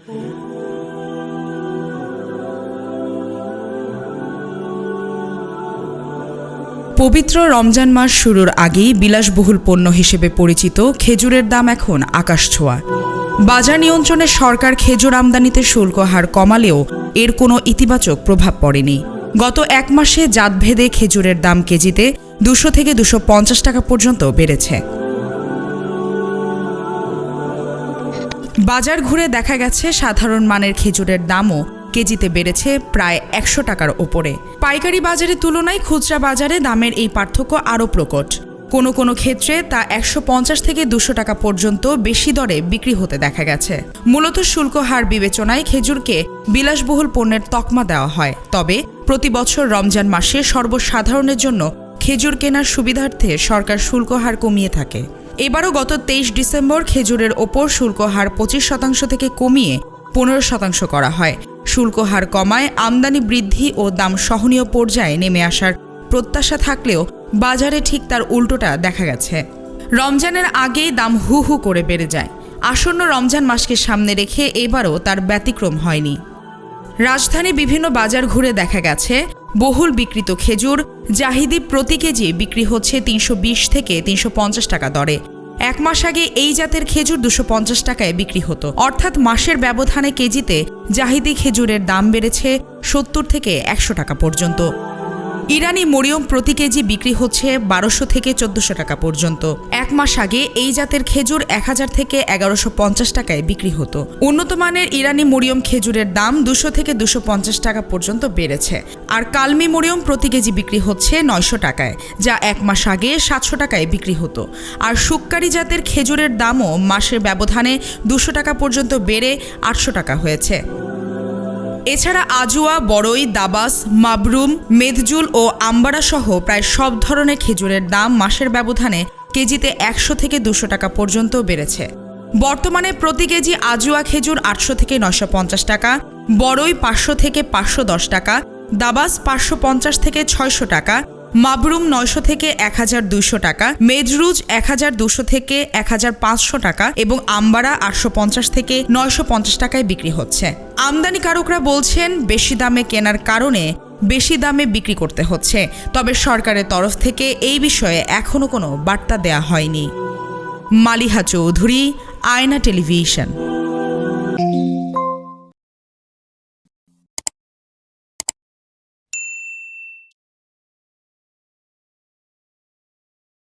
পবিত্র রমজান মাস শুরুর আগেই বিলাসবহুল পণ্য হিসেবে পরিচিত খেজুরের দাম এখন আকাশছোঁয়া। বাজার নিয়ন্ত্রণে সরকার খেজুর আমদানিতে শুল্ক হার কমালেও এর কোনো ইতিবাচক প্রভাব পড়েনি। গত এক মাসে জাতভেদে খেজুরের দাম কেজিতে 200 থেকে 250 টাকা পর্যন্ত বেড়েছে। বাজার ঘুরে দেখা গেছে সাধারণ মানের খেজুরের দামও কেজিতে বেড়েছে প্রায় 100 টাকার ওপরে। পাইকারি বাজারের তুলনায় খুচরা বাজারে দামের এই পার্থক্য আরও প্রকট। কোনো কোনো ক্ষেত্রে তা 150 থেকে 200 টাকা পর্যন্ত বেশি দরে বিক্রি হতে দেখা গেছে। মূলত শুল্ক হার বিবেচনায় খেজুরকে বিলাসবহুল পণ্যের তকমা দেওয়া হয়। তবে প্রতি বছর রমজান মাসে সর্বসাধারণের জন্য খেজুর কেনার সুবিধার্থে সরকার শুল্ক হার কমিয়ে থাকে। এবারও গত 23 ডিসেম্বর খেজুরের ওপর শুল্ক হার 25% থেকে কমিয়ে 15% করা হয়। শুল্ক হার কমায় আমদানি বৃদ্ধি ও দাম সহনীয় পর্যায়ে নেমে আসার প্রত্যাশা থাকলেও বাজারে ঠিক তার উল্টোটা দেখা গেছে। রমজানের আগেই দাম হু হু করে বেড়ে যায়। আসন্ন রমজান মাসকে সামনে রেখে এবারও তার ব্যতিক্রম হয়নি। রাজধানী বিভিন্ন বাজার ঘুরে দেখা গেছে বহুল বিক্রিত খেজুর জাহিদি প্রতি কেজি বিক্রি হচ্ছে 320 থেকে 350 টাকা দরে। এক মাস আগে এই জাতের খেজুর 250 টাকায় বিক্রি হতো। অর্থাৎ মাসের ব্যবধানে কেজিতে জাহিদি খেজুরের দাম বেড়েছে 70 থেকে 100 টাকা পর্যন্ত। ইরানি মরিয়ম প্রতি কেজি বিক্রি হচ্ছে 1200 থেকে 1400 টাকা পর্যন্ত। এক মাস আগে এই জাতের খেজুর 1000 থেকে 1150 টাকায় বিক্রি হতো। উন্নত মানের ইরানি মরিয়ম খেজুরের দাম 200 থেকে 250 টাকা পর্যন্ত বেড়েছে। আর কালমি মরিয়ম প্রতি কেজি বিক্রি হচ্ছে 900 টাকায়, যা এক মাস আগে 700 টাকায় বিক্রি হতো। আর শুক্কারি জাতের খেজুরের দামও মাসের ব্যবধানে 200 টাকা পর্যন্ত বেড়ে 800 টাকা হয়েছে। এছাড়া আজুয়া, বড়ই, দাবাস, মাবরুম, মেদজুল ও আম্বারা সহ প্রায় সব ধরনের খেজুরের দাম মাসের ব্যবধানে কেজিতে 100 থেকে 200 টাকা পর্যন্ত বেড়েছে। বর্তমানে প্রতি কেজি আজুয়া খেজুর 800 থেকে 950 টাকা, বড়ই 500 থেকে 510 টাকা, দাবাস 550 থেকে 600 টাকা, মাবরুম 900 থেকে 1200 টাকা, মেজরুজ 1200 থেকে 1500 টাকা এবং আম্বারা 850 থেকে 950 টাকায় বিক্রি হচ্ছে। আমদানিকারকরা বলছেন বেশি দামে কেনার কারণে বেশি দামে বিক্রি করতে হচ্ছে। তবে সরকারের তরফ থেকে এই বিষয়ে এখনো কোনো বার্তা দেয়া হয়নি। মালিহা চৌধুরী, আয়না টেলিভিশন।